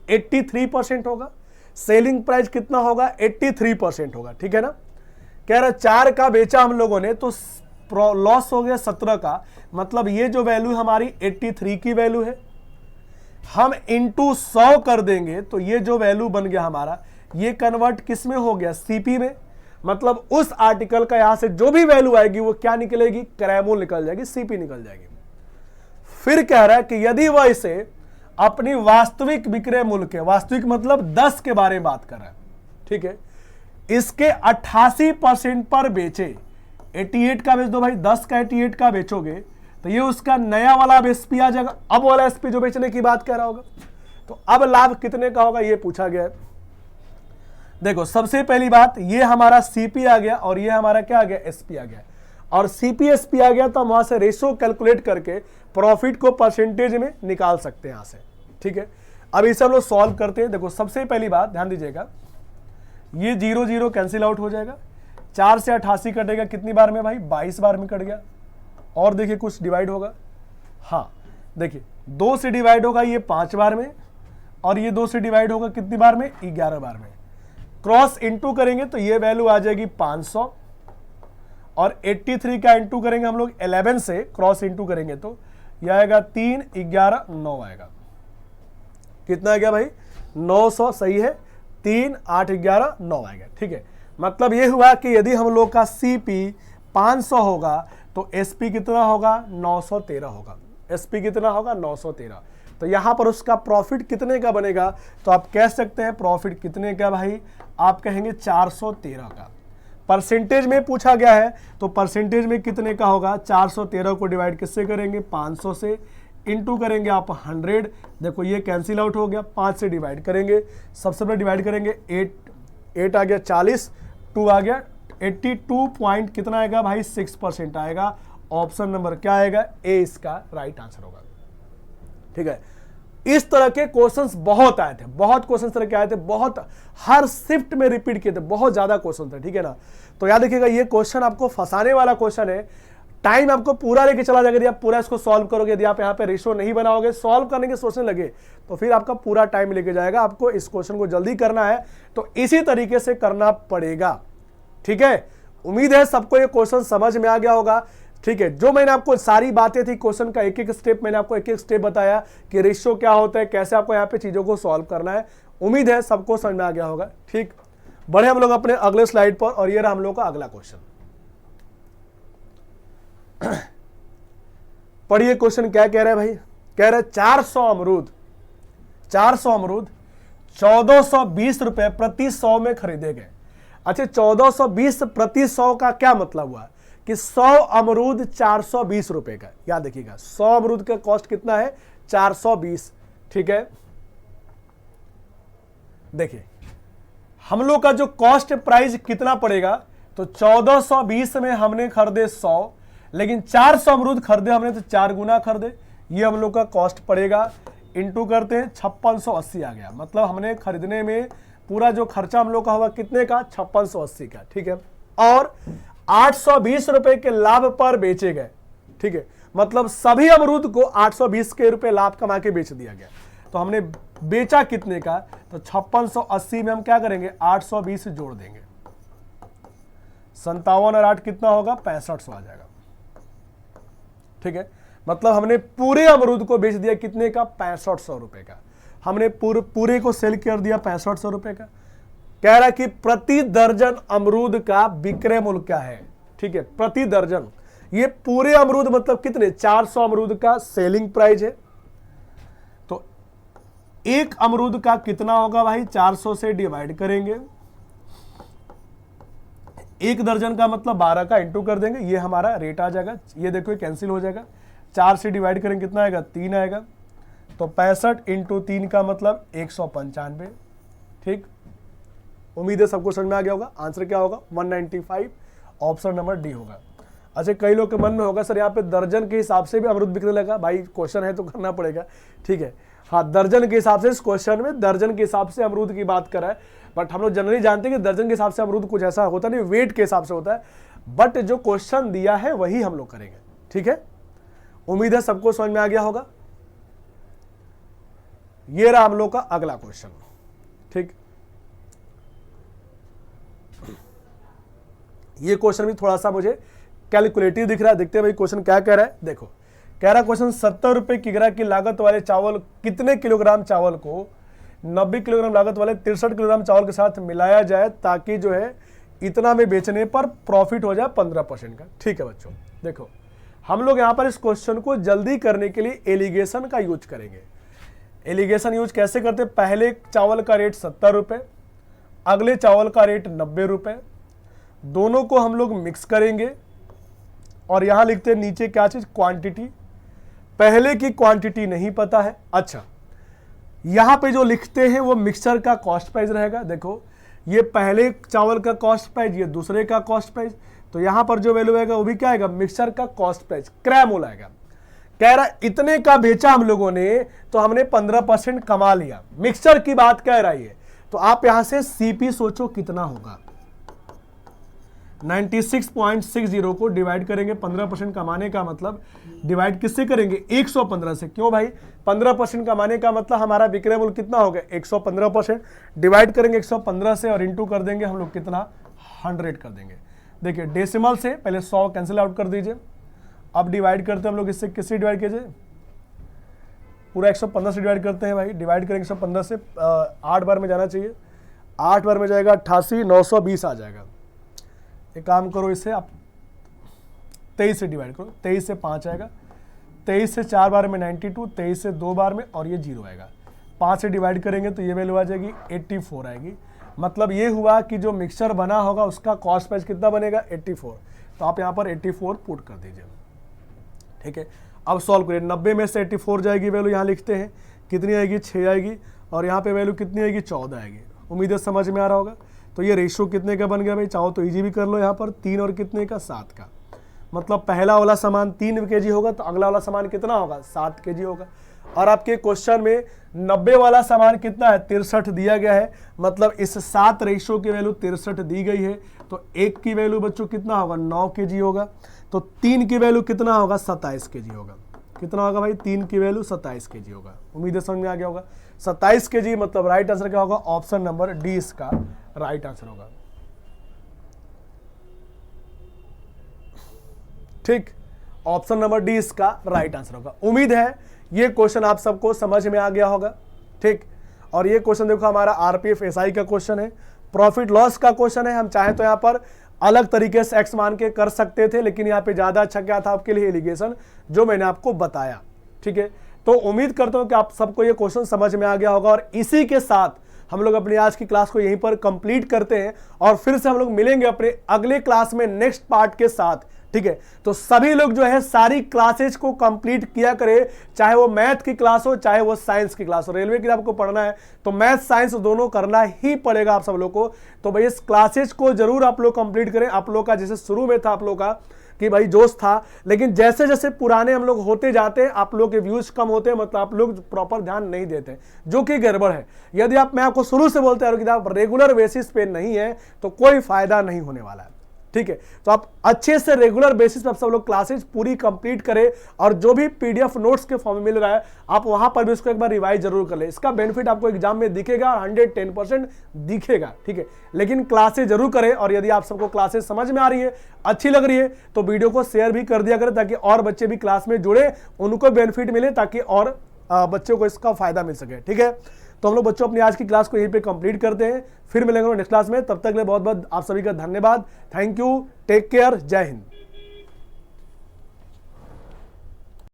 83% होगा, सेलिंग प्राइस कितना होगा, 83% होगा। ठीक है ना, कह रहा 4 का बेचा हम लोगों ने तो लॉस हो गया 17 का, मतलब ये जो वैल्यू हमारी 83 की वैल्यू है, हम इंटू 100 कर देंगे तो ये जो वैल्यू बन गया हमारा, ये कन्वर्ट किस में हो गया, सीपी में। मतलब उस आर्टिकल का यहां से जो भी वैल्यू आएगी वो क्या निकलेगी, क्रय मूल्य निकल जाएगी, सीपी निकल जाएगी। फिर कह रहा है कि यदि वह इसे अपनी वास्तविक विक्रय मूल्य के, वास्तविक मतलब 10 के बारे में बात कर रहा है, ठीक है, इसके 88% पर बेचे, 88 का बेच दो भाई, 10 का 88 का बेचोगे तो ये उसका नया वाला एसपी आ जाएगा। अब वाला एसपी जो बेचने की बात कर रहा होगा, तो अब लाभ कितने का होगा ये पूछा गया है। देखो सबसे पहली बात, ये हमारा सीपी आ गया और ये हमारा क्या आ गया, एसपी आ गया, और सीपी एसपी आ गया तो हम वहां से रेशो कैलकुलेट करके प्रॉफिट को परसेंटेज में निकाल सकते हैं यहां से। ठीक है, अब इसे हम लोग सॉल्व करते हैं। देखो सबसे पहली बात ध्यान दीजिएगा, ये 0 0 कैंसिल आउट हो जाएगा, 4 से 88 कटेगा कितनी बार में भाई, 22 बार में कट गया। और देखिए कुछ डिवाइड होगा, हाँ देखिए 2 से डिवाइड होगा ये 5 बार में, और ये 2 से डिवाइड होगा कितनी बार में, 11 बार में। क्रॉस इंटू करेंगे तो ये वैल्यू आ जाएगी 500, और 83 का इंटू करेंगे हम लोग 11 से, क्रॉस इंटू करेंगे तो यह आएगा 3 11 9 आएगा। कितना आ गया भाई, 900, सही है, 3 8 11 9 आएगा। ठीक है, मतलब ये हुआ कि यदि हम लोग का सीपी 500 होगा तो एसपी कितना होगा, 913 होगा। एसपी कितना होगा, 913। तो यहां पर उसका प्रॉफिट कितने का बनेगा, तो आप कह सकते हैं प्रॉफिट कितने का भाई, आप कहेंगे 413 का। परसेंटेज में पूछा गया है तो परसेंटेज में कितने का होगा, 413 को डिवाइड किससे करेंगे, 500 से, इंटू करेंगे आप 100। देखो ये कैंसिल आउट हो गया, 5 से डिवाइड करेंगे, सबसे पहले डिवाइड करेंगे 8 आ गया 40, 2 आ गया 82 पॉइंट कितना आएगा भाई, 6% आएगा। ऑप्शन नंबर क्या आएगा, ए इसका राइट आंसर होगा। ठीक है, इस तरह के क्वेश्चंस बहुत आए थे, बहुत क्वेश्चंस तरह के आए थे, बहुत हर शिफ्ट में रिपीट किए थे, बहुत ज्यादा क्वेश्चन थे, ठीक है ना। तो याद रखिएगा ये क्वेश्चन आपको फंसाने वाला क्वेश्चन है, टाइम आपको पूरा लेके चला जाएगा। यदि आप पूरा इसको सॉल्व करोगे, यदि आप यहाँ पे रेशियो नहीं बनाओगे, सॉल्व करने के सोचने लगे तो फिर आपका पूरा टाइम लेके जाएगा। आपको इस क्वेश्चन को जल्दी करना है तो इसी तरीके से करना पड़ेगा, ठीक है। उम्मीद है सबको ये क्वेश्चन समझ में आ गया होगा, ठीक है। जो मैंने आपको सारी बातें थी क्वेश्चन का, एक एक स्टेप मैंने आपको एक एक स्टेप बताया कि रेशियो क्या होता है, कैसे आपको यहाँ पे चीजों को सॉल्व करना है। उम्मीद है सबको समझ में आ गया होगा, ठीक। बढ़े हम लोग अपने अगले स्लाइड पर, और ये रहा हम लोग का अगला क्वेश्चन। पढ़िए क्वेश्चन क्या कह रहा है भाई, कह रहा है 400 अमरूद 1420 रुपए प्रति 100 में खरीदे गए। अच्छा, 1420 प्रति 100 का क्या मतलब हुआ कि 100 अमरूद 420 रुपए का। याद देखिएगा 100 अमरूद का कॉस्ट कितना है, 420, ठीक है। देखिए हम लोग का जो कॉस्ट प्राइस कितना पड़ेगा, तो 1420 में हमने खरीदे 100, लेकिन 400 अमरूद खरीदे हमने तो 4 गुना खरीदे। ये हम लोग का कॉस्ट पड़ेगा, इंटू करते हैं 5680 आ गया। मतलब हमने खरीदने में पूरा जो खर्चा हम लोग का होगा कितने का, 5680 का, ठीक है। और 820 रुपए के लाभ पर बेचे गए, ठीक है। मतलब सभी अमरूद को 820 के रुपए लाभ कमा के बेच दिया गया। तो हमने बेचा कितने का, तो 5680 में हम क्या करेंगे, 820 जोड़ देंगे, 57 और 8 कितना होगा, 6500 आ जाएगा, ठीक है। मतलब हमने पूरे अमरूद को बेच दिया कितने का, 6500 रुपए का। हमने पूरे को सेल कर दिया 6500 रुपए का। कह रहा कि प्रति दर्जन अमरूद का विक्रय मूल्य क्या है, ठीक है, प्रति दर्जन। ये पूरे अमरूद मतलब कितने, 400 अमरूद का सेलिंग प्राइस है। तो एक अमरूद का कितना होगा भाई, 400 से डिवाइड करेंगे, एक दर्जन का मतलब 12 का इंटू कर देंगे, ये हमारा रेट आ जाएगा। ये देखो कैंसिल हो जाएगा, 4 से डिवाइड करेंगे कितना आएगा, 3 आएगा। तो 65 इंटू 3 का मतलब 195, ठीक। उम्मीद है सबको समझ में आ गया होगा। आंसर क्या होगा, 195, ऑप्शन नंबर डी होगा। अच्छा, कई लोग के मन में होगा सर यहाँ पे दर्जन के हिसाब से भी अमरूद बिकने लगा। भाई क्वेश्चन है तो करना पड़ेगा, ठीक है। हाँ, दर्जन के हिसाब से, इस क्वेश्चन में दर्जन के हिसाब से अमरूद की बात कर रहा है, बट हम लोग जनरली जानते हैं कि दर्जन के हिसाब से अमरूद कुछ ऐसा होता नहीं, वेट के हिसाब से होता है। बट जो क्वेश्चन दिया है वही हम लोग करेंगे, ठीक है। उम्मीद है सबको समझ में आ गया होगा। ये रहा हम लोग का अगला क्वेश्चन, ठीक। ये क्वेश्चन भी थोड़ा सा मुझे कैलकुलेटिव दिख रहा है। देखते हैं भाई क्वेश्चन क्या कह रहा है। देखो कह रहा क्वेश्चन 70 रुपए किग्रा की लागत वाले चावल कितने किलोग्राम चावल को 90 किलोग्राम लागत वाले 63 किलोग्राम चावल के साथ मिलाया जाए ताकि जो है इतना में बेचने पर प्रॉफिट हो जाए 15% का, ठीक है बच्चों। देखो हम लोग यहाँ पर इस क्वेश्चन को जल्दी करने के लिए एलिगेशन का यूज करेंगे। एलिगेशन यूज कैसे करते, पहले चावल का रेट 70 रुपए, अगले चावल का रेट 90 रुपए, दोनों को हम लोग मिक्स करेंगे और यहां लिखते हैं नीचे क्या चीज, क्वांटिटी। पहले की क्वांटिटी नहीं पता है। अच्छा, यहां पे जो लिखते हैं वो मिक्सचर का कॉस्ट प्राइस रहेगा। देखो ये पहले चावल का कॉस्ट प्राइस, ये दूसरे का कॉस्ट प्राइस, तो यहां पर जो वैल्यू आएगा वो भी क्या आएगा, मिक्सचर का कॉस्ट प्राइस, क्रय मूल्य आएगा। कह रहा इतने का बेचा हम लोगों ने तो हमने 15% कमा लिया, मिक्सचर की बात कह रहा है। तो आप यहां से सीपी सोचो कितना होगा, 96.60 को डिवाइड करेंगे 15% कमाने का मतलब डिवाइड किससे करेंगे, 115 से। क्यों भाई, 15% कमाने का मतलब हमारा विक्रय मूल्य कितना हो गया, 115%। डिवाइड करेंगे 115 से और इंटू कर देंगे हम लोग कितना, 100 कर देंगे। देखिए डेसिमल से पहले 100 कैंसिल आउट कर दीजिए। अब डिवाइड करते हैं हम लोग, इससे किससे डिवाइड कीजिए, पूरा 115 से डिवाइड करते हैं भाई। डिवाइड करेंगे 115 से, 8 बार में जाना चाहिए, 8 बार में जाएगा 88, 920 आ जाएगा। एक काम करो, इससे आप 23 से डिवाइड करो, 23 से 5 आएगा, 23 से 4 बार में 92, 23 से 2 बार में और ये 0 आएगा। 5 से डिवाइड करेंगे तो ये वैल्यू आ जाएगी 84 आएगी। मतलब ये हुआ कि जो मिक्सचर बना होगा उसका कॉस्ट प्राइस कितना बनेगा, 84। तो आप यहाँ पर 84 पुट कर दीजिए, ठीक है। अब सॉल्व करिए, 90 में से 84 जाएगी वैल्यू, यहाँ लिखते हैं कितनी आएगी, 6 आएगी, और यहाँ पे वैल्यू कितनी आएगी, 14 आएगी। उम्मीद है समझ में आ रहा होगा। तो ये रेशियो कितने का बन गया भाई, चाहो तो इजी भी कर लो, यहाँ पर 3 और कितने का, 7 का। मतलब पहला वाला सामान 3 kg होगा तो अगला वाला सामान कितना होगा, 7 kg होगा। और आपके क्वेश्चन में 90 वाला सामान कितना है, 63 दिया गया है, मतलब इस 7 रेशो की वैल्यू 63 दी गई है। तो 1 की वैल्यू बच्चों कितना होगा, 9 kg होगा। तो 3 की वैल्यू कितना होगा, 27 kg होगा। कितना होगा भाई, 3 की वैल्यू 27 kg होगा। उम्मीद है समझ में आ गया होगा। 27 kg मतलब राइट आंसर क्या होगा, ऑप्शन नंबर डी इसका राइट आंसर होगा। ठीक, ऑप्शन नंबर डी इसका राइट आंसर होगा। उम्मीद है ये क्वेश्चन आप सबको समझ में आ गया होगा। ठीक, और ये क्वेश्चन देखो हमारा आरपीएफ एसआई का क्वेश्चन है, प्रॉफिट लॉस का क्वेश्चन है। हम चाहे तो यहाँ पर अलग तरीके से एक्स मान के कर सकते थे, लेकिन यहाँ पे ज्यादा अच्छा क्या था आपके लिए, एलिगेशन जो मैंने आपको बताया। ठीक है, तो उम्मीद करता हूं कि आप सबको ये क्वेश्चन समझ में आ गया होगा। और इसी के साथ हम लोग अपनी आज की क्लास को यहीं पर कंप्लीट करते हैं और फिर से हम लोग मिलेंगे अपने अगले क्लास में नेक्स्ट पार्ट के साथ। ठीक है, तो सभी लोग जो है सारी क्लासेज को कंप्लीट किया करें, चाहे वो मैथ की क्लास हो चाहे वो साइंस की क्लास हो। रेलवे की आपको पढ़ना है तो मैथ साइंस दोनों करना ही पड़ेगा आप सब लोग को। तो भाई इस क्लासेज को जरूर आप लोग कंप्लीट करें। आप लोग का जैसे शुरू में था आप लोग का कि भाई जोश था, लेकिन जैसे जैसे पुराने हम लोग होते जाते हैं आप लोग के व्यूज कम होते हैं, मतलब आप लोग प्रॉपर ध्यान नहीं देते, जो कि गड़बड़ है। यदि मैं आपको शुरू से बोलते आ रहा हूं कि आप रेगुलर बेसिस पे नहीं है तो कोई फायदा नहीं होने वाला है। ठीक है, तो आप अच्छे से रेगुलर बेसिस पे आप सब लोग क्लासेस पूरी कंप्लीट करें और जो भी पीडीएफ नोट्स के फॉर्म में मिल रहा है आप वहां पर भी उसको एक बार रिवाइज जरूर कर ले। इसका बेनिफिट आपको एग्जाम में दिखेगा, 110% दिखेगा। ठीक है, लेकिन क्लासेस जरूर करें। और यदि आप सबको क्लासेस समझ में आ रही है, अच्छी लग रही है, तो वीडियो को शेयर भी कर दिया करें ताकि और बच्चे भी क्लास में जुड़े, उनको बेनिफिट मिले, ताकि और बच्चों को इसका फायदा मिल सके। ठीक है, तो हम लोग बच्चों अपनी आज की क्लास को यहीं पे कंप्लीट करते हैं, फिर मिलेंगे नेक्स्ट क्लास में। तब तक के लिए बहुत बहुत आप सभी का धन्यवाद। थैंक यू, टेक केयर, जय हिंद।